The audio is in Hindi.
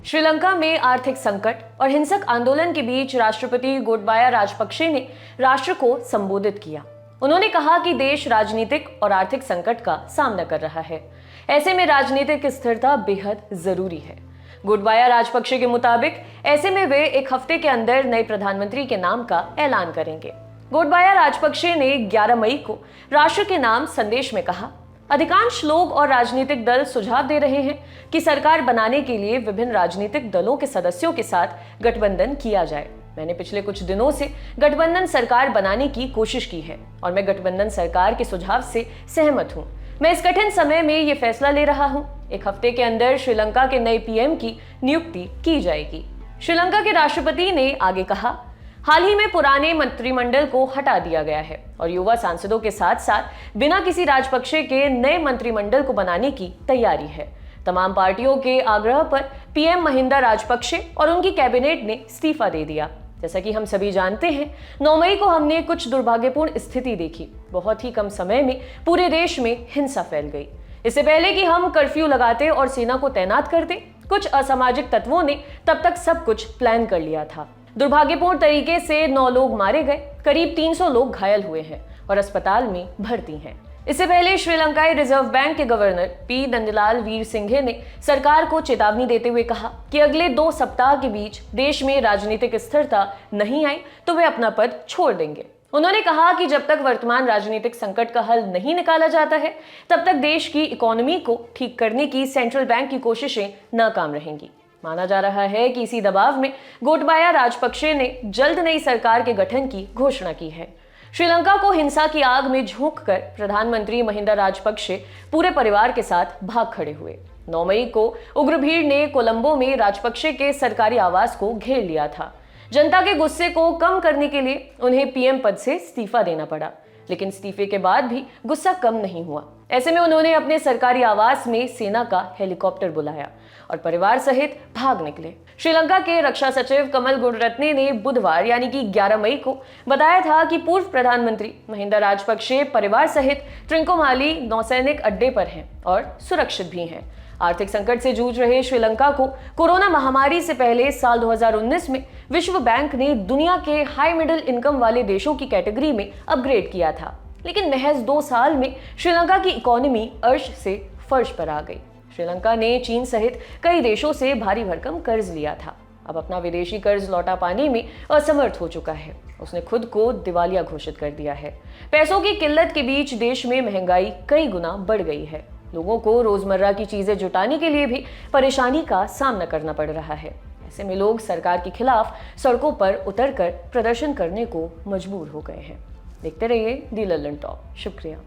श्रीलंका में आर्थिक संकट और हिंसक आंदोलन के बीच राष्ट्रपति गोटबाया राजपक्षे ने राष्ट्र को संबोधित किया। उन्होंने कहा कि देश राजनीतिक और आर्थिक संकट का सामना कर रहा है। ऐसे में राजनीतिक स्थिरता बेहद जरूरी है। गोटबाया राजपक्षे के मुताबिक ऐसे में वे एक हफ्ते के अंदर नए प्रधानमंत्री के नाम का ऐलान करेंगे। गोटबाया राजपक्षे ने 11 मई को राष्ट्र के नाम संदेश में कहा, अधिकांश लोग और राजनीतिक दल सुझाव दे रहे हैं कि सरकार बनाने के लिए विभिन्न राजनीतिक दलों के सदस्यों के साथ गठबंधन किया जाए। मैंने पिछले कुछ दिनों से गठबंधन सरकार बनाने की कोशिश की है और मैं गठबंधन सरकार के सुझाव से सहमत हूं। मैं इस कठिन समय में ये फैसला ले रहा हूं। एक हफ्ते के अंदर श्रीलंका के नए पीएम की नियुक्ति की जाएगी। श्रीलंका के राष्ट्रपति ने आगे कहा, हाल ही में पुराने मंत्रिमंडल को हटा दिया गया है और युवा सांसदों के साथ साथ बिना किसी राजपक्षे के नए मंत्रिमंडल को बनाने की तैयारी है। तमाम पार्टियों के आग्रह पर पीएम महिंदा राजपक्षे और उनकी कैबिनेट ने इस्तीफा दे दिया। जैसा कि हम सभी जानते हैं, 9 मई को हमने कुछ दुर्भाग्यपूर्ण स्थिति देखी। बहुत ही कम समय में पूरे देश में हिंसा फैल गई। इससे पहले कि हम कर्फ्यू लगाते और सेना को तैनात करते, कुछ असामाजिक तत्वों ने तब तक सब कुछ प्लान कर लिया था। दुर्भाग्यपूर्ण तरीके से 9 लोग मारे गए, करीब 300 लोग घायल हुए हैं और अस्पताल में भर्ती हैं। इससे पहले श्रीलंकाई रिजर्व बैंक के गवर्नर पी नंदलाल वीरसिंघे ने सरकार को चेतावनी देते हुए कहा कि अगले 2 सप्ताह के बीच देश में राजनीतिक स्थिरता नहीं आई तो वे अपना पद छोड़ देंगे। उन्होंने कहा कि जब तक वर्तमान राजनीतिक संकट का हल नहीं निकाला जाता है, तब तक देश की इकोनॉमी को ठीक करने की सेंट्रल बैंक की कोशिशें नाकाम रहेंगी। माना जा रहा है कि इसी दबाव में गोटबाया राजपक्षे ने जल्द नई सरकार के गठन की घोषणा की है। श्रीलंका को हिंसा की आग में झोंककर प्रधानमंत्री महिंदा राजपक्षे पूरे परिवार के साथ भाग खड़े हुए। 9 मई को उग्र भीड़ ने कोलंबो में राजपक्षे के सरकारी आवास को घेर लिया था। जनता के गुस्से को कम करने के लिए उन्हें पीएम पद से इस्तीफा देना पड़ा, लेकिन इस्तीफे के बाद भी गुस्सा कम नहीं हुआ। ऐसे में उन्होंने अपने सरकारी आवास में सेना का हेलीकॉप्टर बुलाया और परिवार सहित भाग निकले। श्रीलंका के रक्षा सचिव कमल गुणरत्ने ने बुधवार यानी कि 11 मई को बताया था कि पूर्व प्रधानमंत्री महिंदा राजपक्षे परिवार सहित त्रिंकोमाली नौसैनिक अड्डे पर हैं और सुरक्षित भी हैं। आर्थिक संकट से जूझ रहे श्रीलंका को कोरोना महामारी से पहले साल 2019 में विश्व बैंक ने दुनिया के हाई मिडिल इनकम वाले देशों की कैटेगरी में अपग्रेड किया था, लेकिन महज 2 साल में श्रीलंका की इकोनॉमी अर्श से फर्श पर आ गई। श्रीलंका ने चीन सहित कई देशों से भारी भरकम कर्ज लिया था। अब अपना विदेशी कर्ज लौटा पाने में असमर्थ हो चुका है। उसने खुद को दिवालिया घोषित कर दिया है। पैसों की किल्लत के बीच देश में महंगाई कई गुना बढ़ गई है। लोगों को रोजमर्रा की चीजें जुटाने के लिए भी परेशानी का सामना करना पड़ रहा है। ऐसे में लोग सरकार के खिलाफ सड़कों पर उतरकर प्रदर्शन करने को मजबूर हो गए हैं। देखते रहिए दी लल्लन टॉप। शुक्रिया।